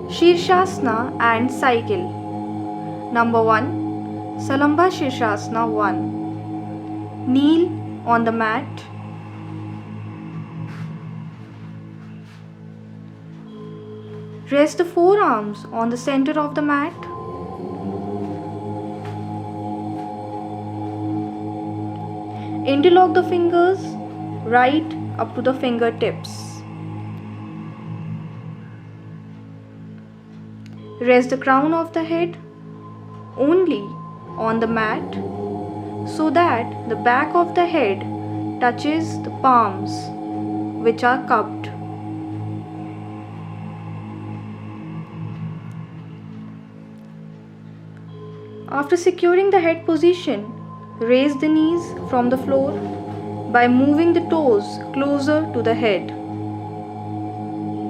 Shirshasana and cycle. Number 1. Salamba Shirshasana 1. Kneel on the mat. Rest the forearms on the center of the mat. Interlock the fingers right up to the fingertips. Rest the crown of the head only on the mat so that the back of the head touches the palms, which are cupped. After securing the head position, raise the knees from the floor by moving the toes closer to the head.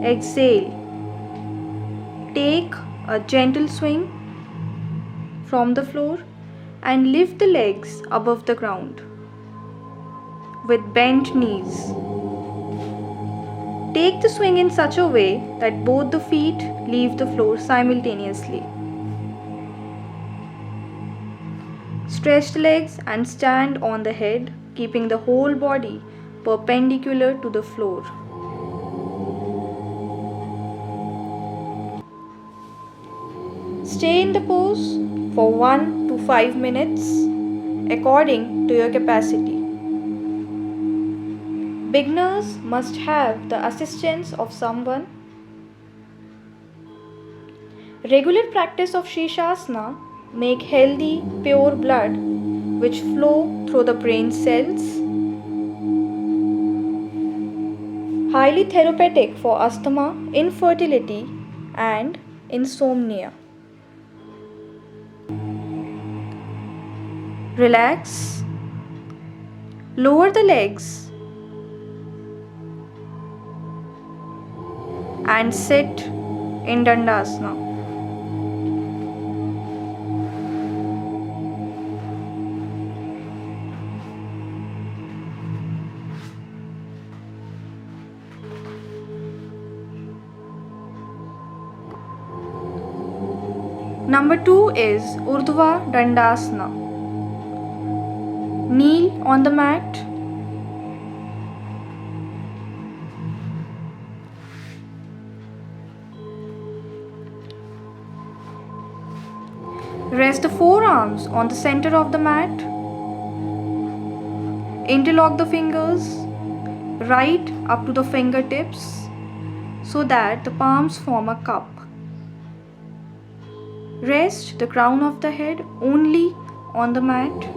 Exhale. Take a gentle swing from the floor and lift the legs above the ground with bent knees. Take the swing in such a way that both the feet leave the floor simultaneously. Stretch the legs and stand on the head, keeping the whole body perpendicular to the floor. Stay in the pose for 1 to 5 minutes according to your capacity. Beginners must have the assistance of someone. Regular practice of Shirshasana make healthy, pure blood which flow through the brain cells. Highly therapeutic for asthma, infertility and insomnia. Relax. Lower the legs and sit in Dandasana. Number 2 is Urdhva Dandasana. Kneel on the mat. Rest the forearms on the center of the mat. Interlock the fingers right up to the fingertips so that the palms form a cup. Rest the crown of the head only on the mat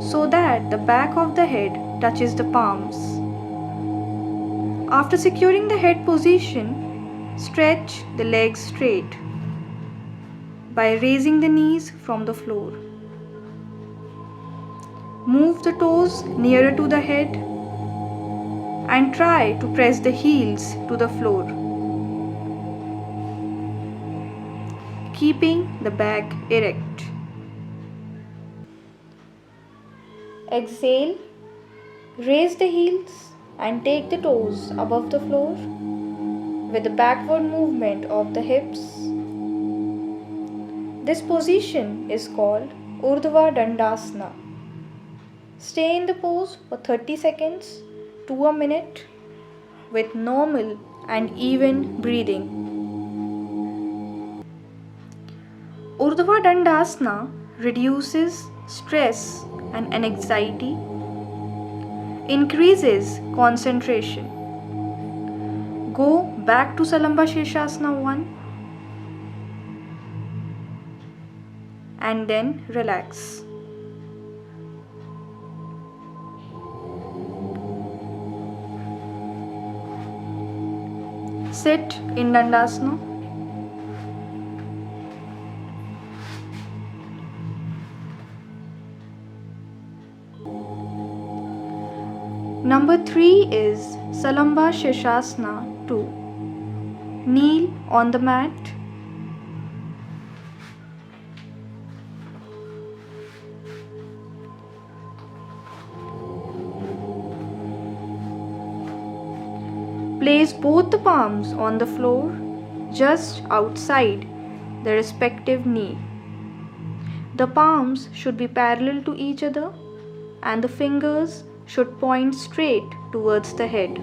so that the back of the head touches the palms. After securing the head position, stretch the legs straight by raising the knees from the floor. Move the toes nearer to the head and try to press the heels to the floor, keeping the back erect. Exhale, raise the heels and take the toes above the floor with the backward movement of the hips. This position is called Urdhva Dandasana. Stay in the pose for 30 seconds to a minute with normal and even breathing. Urdhva Dandasana reduces stress and anxiety, increases concentration. Go back to Salamba Shirshasana 1 and then relax. Sit in Dandasana. Number 3 is Salamba Shirshasana 2. Kneel on the mat. Place both the palms on the floor just outside the respective knee. The palms should be parallel to each other and the fingers should point straight towards the head.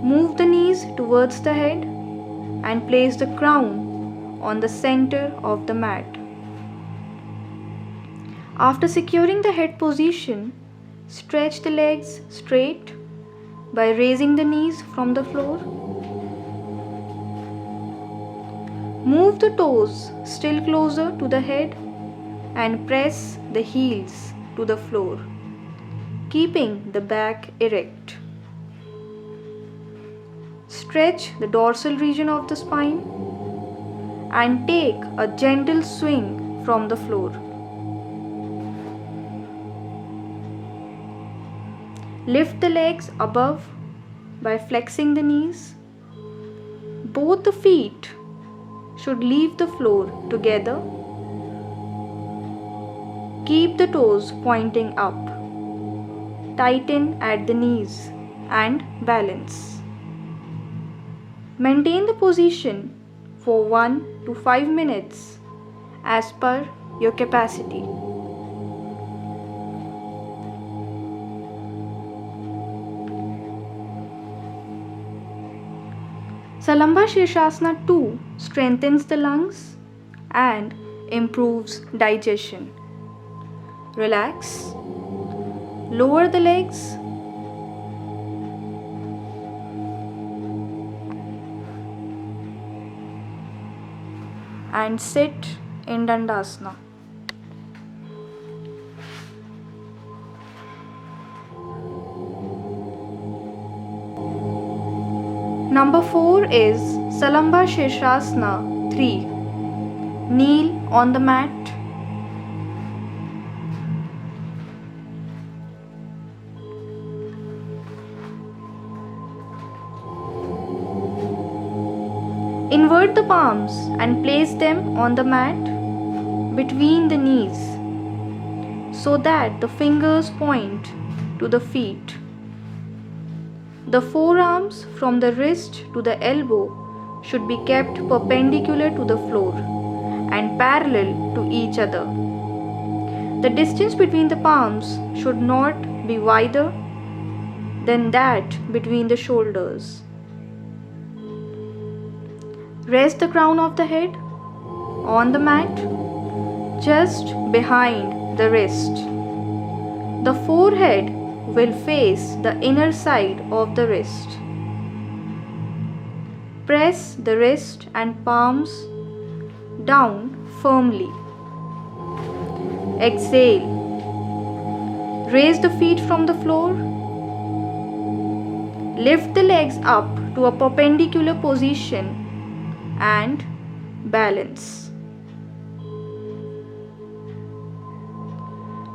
Move the knees towards the head and place the crown on the center of the mat. After securing the head position, stretch the legs straight by raising the knees from the floor. Move the toes still closer to the head and press the heels to the floor, keeping the back erect. Stretch the dorsal region of the spine and take a gentle swing from the floor. Lift the legs above by flexing the knees. Both the feet should leave the floor together. Keep the toes pointing up. Tighten at the knees and balance. Maintain the position for 1 to 5 minutes as per your capacity. Salamba Shirshasana 2 strengthens the lungs and improves digestion. Relax. Lower the legs. And sit in Dandasana. Number 4 is Salamba Shirshasana 3. Kneel on the mat. Invert the palms and place them on the mat between the knees so that the fingers point to the feet. The forearms from the wrist to the elbow should be kept perpendicular to the floor and parallel to each other. The distance between the palms should not be wider than that between the shoulders. Rest the crown of the head on the mat just behind the wrist. The forehead will face the inner side of the wrist. Press the wrist and palms down firmly. Exhale. Raise the feet from the floor. Lift the legs up to a perpendicular position and balance.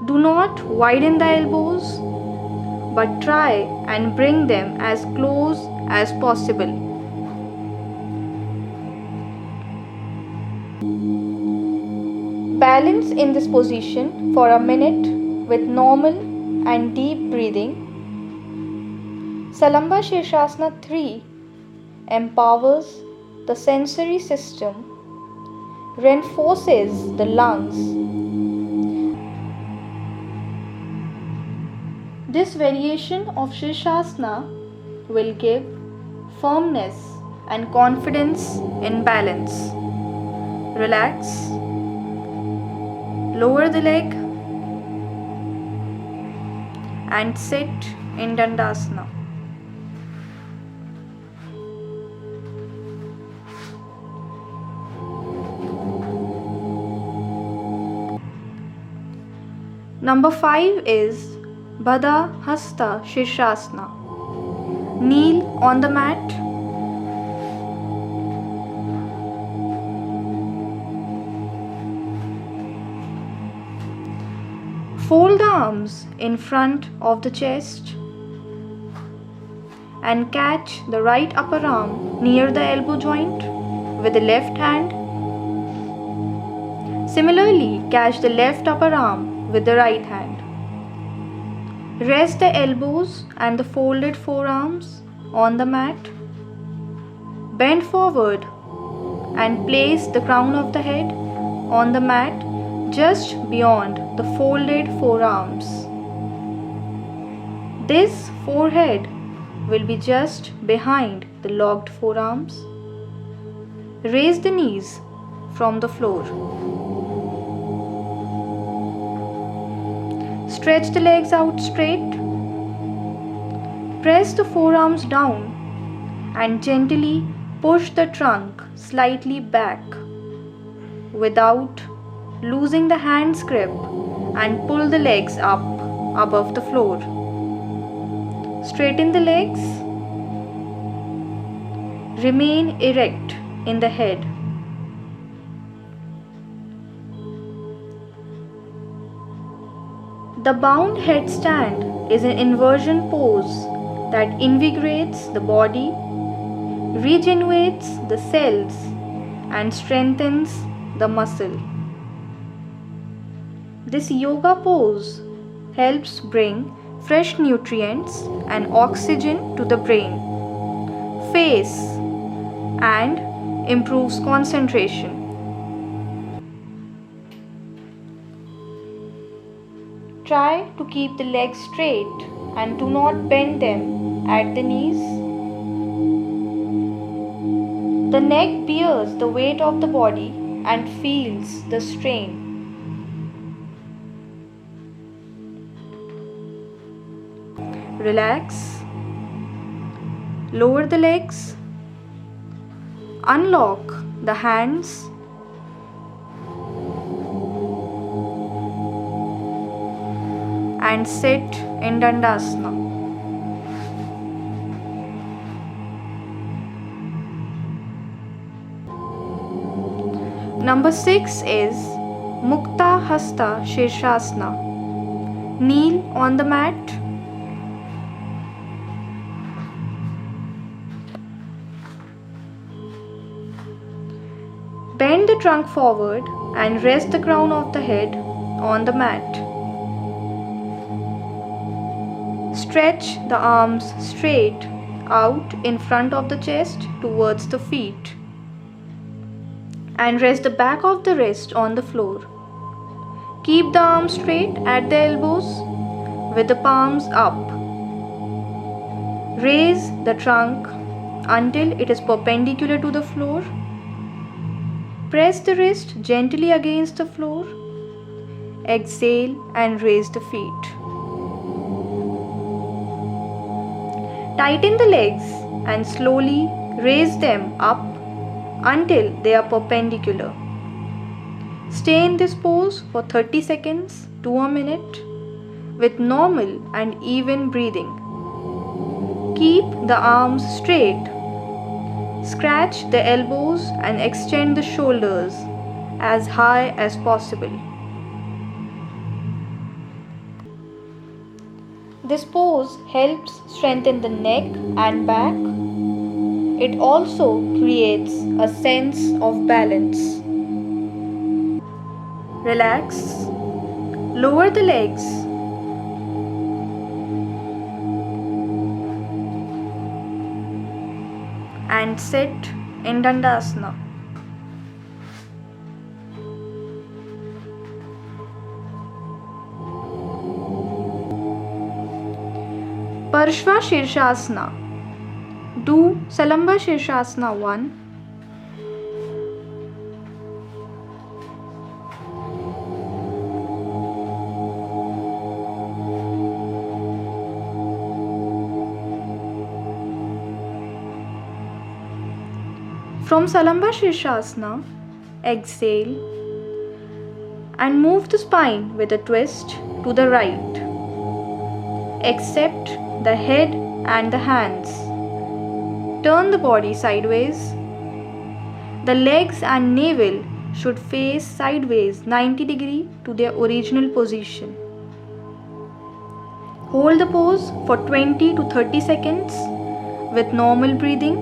Do not widen the elbows, but try and bring them as close as possible. Balance in this position for a minute with normal and deep breathing. Salamba Shirshasana 3 empowers the sensory system, reinforces the lungs. This variation of Shirshasana will give firmness and confidence in balance. Relax. Lower the leg and sit in Dandasana. Number 5 is Baddha Hasta Shirshasana. Kneel on the mat. Fold the arms in front of the chest and catch the right upper arm near the elbow joint with the left hand. Similarly, catch the left upper arm with the right hand. Rest the elbows and the folded forearms on the mat. Bend forward and place the crown of the head on the mat just beyond the folded forearms. This forehead will be just behind the locked forearms. Raise the knees from the floor. Stretch the legs out straight. Press the forearms down and gently push the trunk slightly back without losing the hand's grip, and pull the legs up above the floor. Straighten the legs. Remain erect in the head. The bound headstand is an inversion pose that invigorates the body, regenerates the cells, and strengthens the muscle. This yoga pose helps bring fresh nutrients and oxygen to the brain, face, and improves concentration. Try to keep the legs straight and do not bend them at the knees. The neck bears the weight of the body and feels the strain. Relax. Lower the legs. Unlock the hands. And sit in Dandasana. Number 6 is Mukta Hasta Shirshasana. Kneel on the mat. Bend the trunk forward and rest the crown of the head on the mat. Stretch the arms straight out in front of the chest towards the feet and rest the back of the wrist on the floor. Keep the arms straight at the elbows with the palms up. Raise the trunk until it is perpendicular to the floor. Press the wrist gently against the floor. Exhale and raise the feet. Tighten the legs and slowly raise them up until they are perpendicular. Stay in this pose for 30 seconds to a minute with normal and even breathing. Keep the arms straight. Scratch the elbows and extend the shoulders as high as possible. This pose helps strengthen the neck and back. It also creates a sense of balance. Relax. Lower the legs. And sit in Dandasana. Parshva Shirshasana. Do Salamba Shirshasana 1. From Salamba Shirshasana, exhale and move the spine with a twist to the right, except the head and the hands. Turn the body sideways. The legs and navel should face sideways 90 degrees to their original position. Hold the pose for 20 to 30 seconds with normal breathing.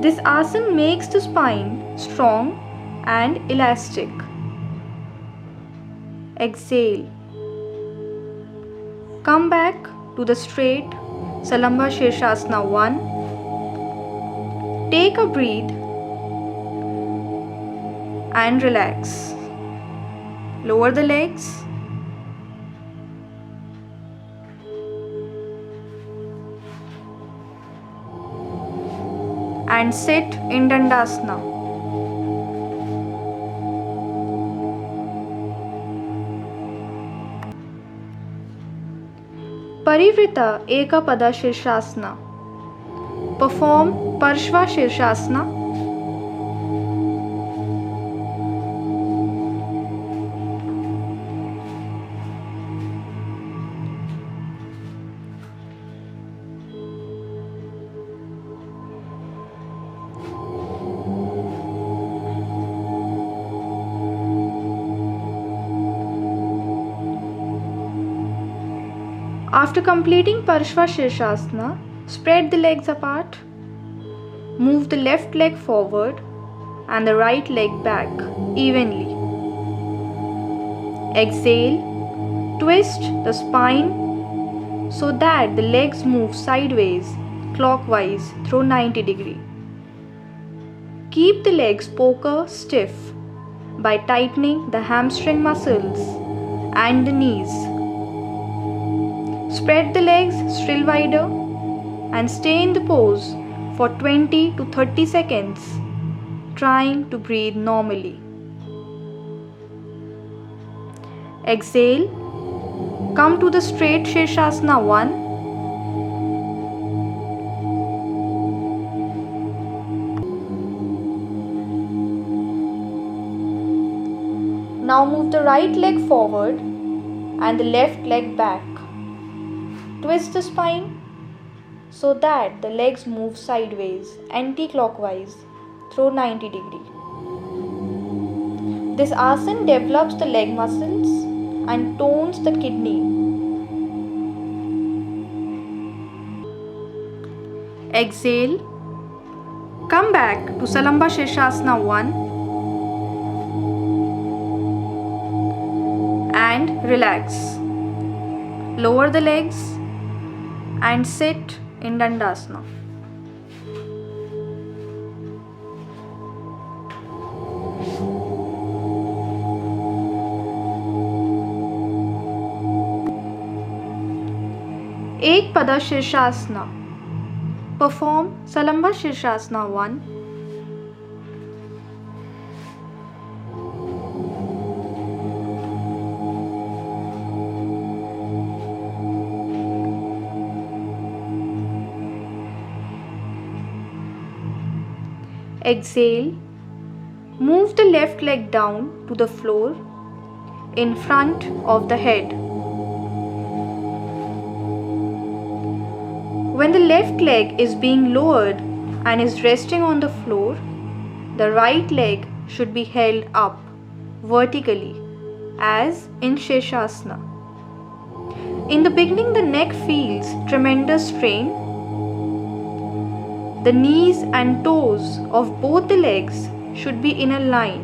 This asana makes the spine strong and elastic. Exhale. Come back to the straight Salamba Shirshasana 1. Take a breath and relax. Lower the legs. And sit in Dandasana. Parivrita Ekapada Shirshasana. Perform Parshva Shirshasana. After completing Parshva Shirshasana, spread the legs apart. Move the left leg forward and the right leg back evenly. Exhale. Twist the spine so that the legs move sideways clockwise through 90 degrees. Keep the legs poker stiff by tightening the hamstring muscles and the knees. Spread the legs still wider and stay in the pose for 20 to 30 seconds, trying to breathe normally. Exhale. Come to the straight Shirshasana 1. Now move the right leg forward and the left leg back. Twist the spine so that the legs move sideways anti-clockwise through 90 degrees. This asana develops the leg muscles and tones the kidney. Exhale. Come back to Salamba Shirshasana 1 and relax. Lower the legs and sit in Dandasana. Ekpada Shirshasana. Perform Salamba Shirshasana 1. Exhale. Move the left leg down to the floor in front of the head. When the left leg is being lowered and is resting on the floor, the right leg should be held up vertically as in Shirshasana. In the beginning, the neck feels tremendous strain. The knees and toes of both the legs should be in a line.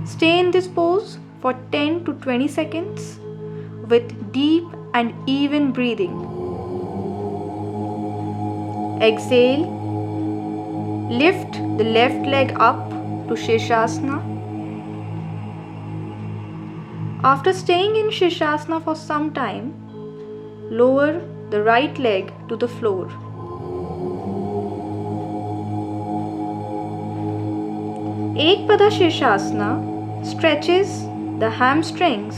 Stay in this pose for 10 to 20 seconds with deep and even breathing. Exhale. Lift the left leg up to Shirshasana. After staying in Shirshasana for some time, lower the right leg to the floor. Ekpada Shirshasana stretches the hamstrings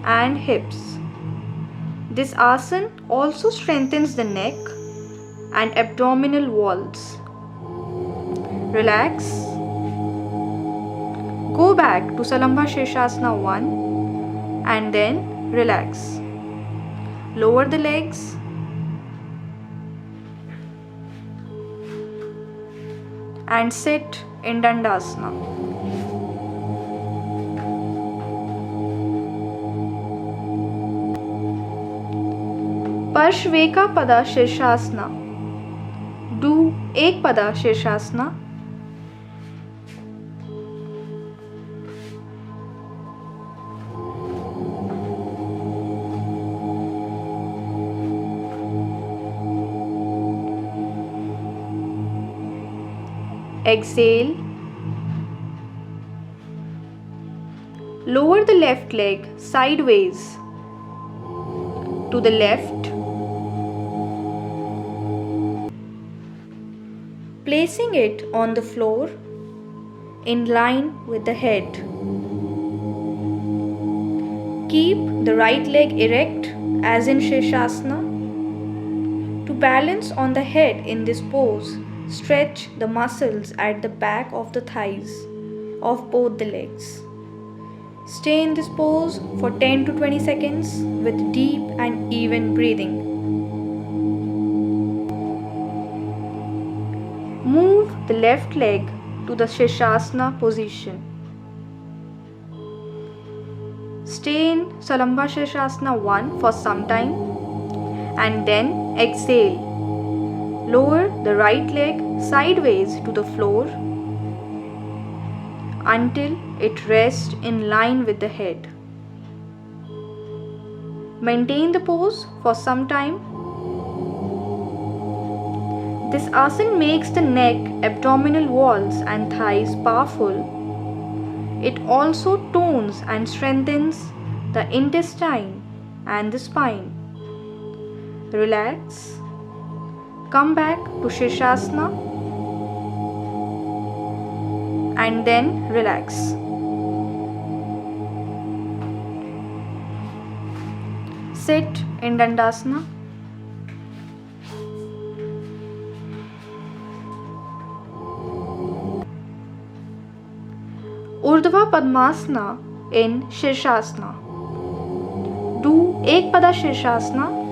and hips. This asana also strengthens the neck and abdominal walls. Relax. Go back to Salamba Shirshasana 1 and then relax. Lower the legs. And sit in Dandasana. Parshveka Pada Shirshasana. Do Ekpada Shirshasana. Exhale. Lower the left leg sideways to the left, placing it on the floor in line with the head. Keep the right leg erect as in Shirshasana. To balance on the head in this pose, stretch the muscles at the back of the thighs of both the legs. Stay in this pose for 10 to 20 seconds with deep and even breathing. Move the left leg to the Shirshasana position. Stay in Salamba Shirshasana 1 for some time and then exhale. Lower the right leg sideways to the floor until it rests in line with the head. Maintain the pose for some time. This asana makes the neck, abdominal walls and thighs powerful. It also tones and strengthens the intestine and the spine. Relax. Come back to Shirshasana and then relax. Sit in Dandasana. Urdhva Padmasana in Shirshasana. Do Ekpada Shirshasana.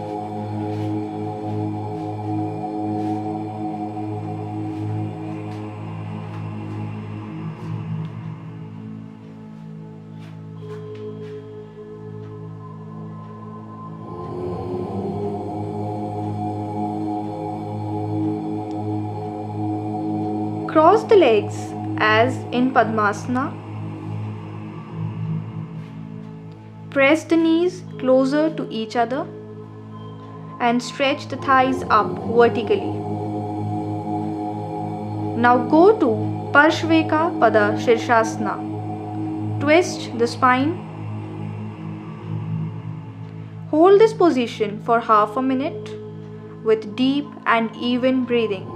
Cross the legs as in Padmasana. Press the knees closer to each other and stretch the thighs up vertically. Now go to Parshveka Pada Shirshasana. Twist the spine. Hold this position for half a minute with deep and even breathing.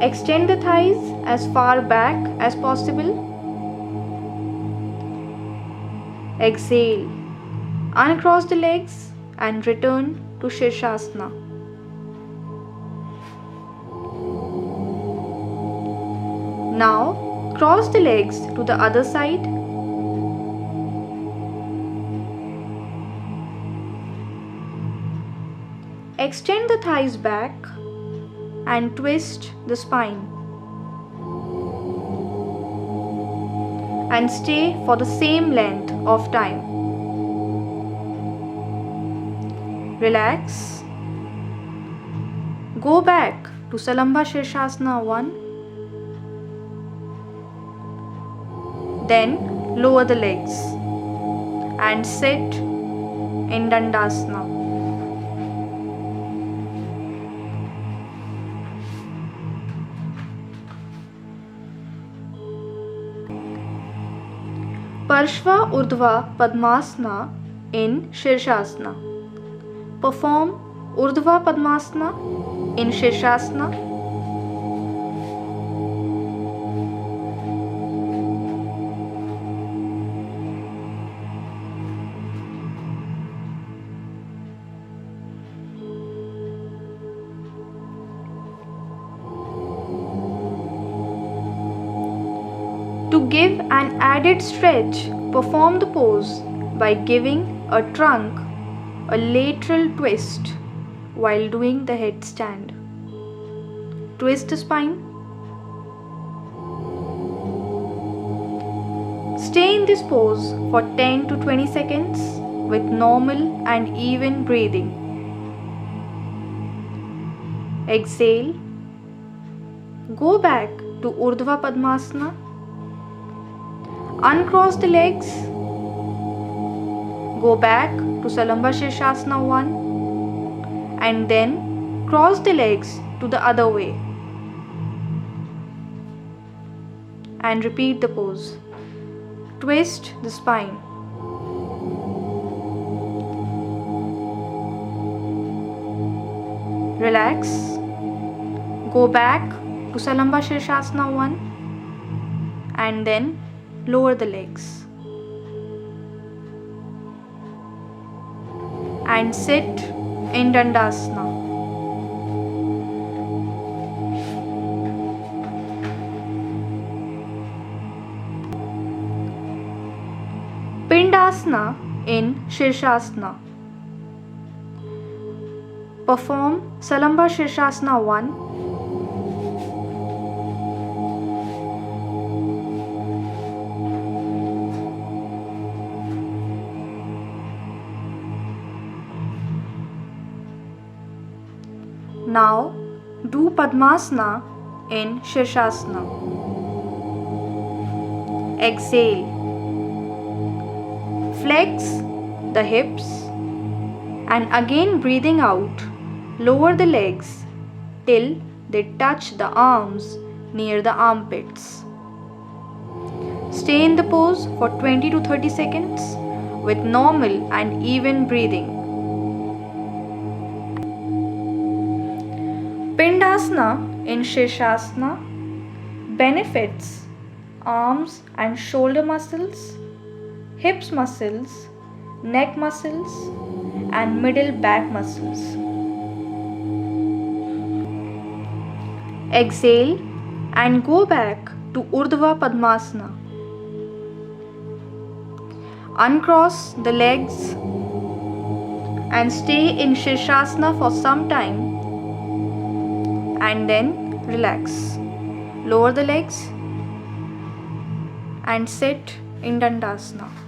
Extend the thighs as far back as possible. Exhale. Uncross the legs and return to Shirshasana. Now cross the legs to the other side. Extend the thighs back and twist the spine. And stay for the same length of time. Relax. Go back to Salamba Shirshasana 1. Then lower the legs and sit in Dandasana. Parshva Urdhva Padmasana in Shirshasana. Perform Urdhva Padmasana in Shirshasana. To give an added stretch, perform the pose by giving a trunk a lateral twist while doing the headstand. Twist the spine. Stay in this pose for 10 to 20 seconds with normal and even breathing. Exhale. Go back to Urdhva Padmasana. Uncross the legs. Go back to Salamba Shirshasana 1 and then cross the legs to the other way and repeat the pose. Twist the spine. Relax. Go back to Salamba Shirshasana 1 and then lower the legs. And sit in Dandasana. Pindasana in Shirshasana. Perform Salamba Shirshasana 1. Now do Padmasana in Shirshasana. Exhale. Flex the hips and again breathing out, lower the legs till they touch the arms near the armpits. Stay in the pose for 20 to 30 seconds with normal and even breathing. Pindasana in Shirshasana benefits arms and shoulder muscles, hips muscles, neck muscles, and middle back muscles. Exhale and go back to Urdhva Padmasana. Uncross the legs and stay in Shirshasana for some time and then relax. Lower the legs and sit in Dandasana.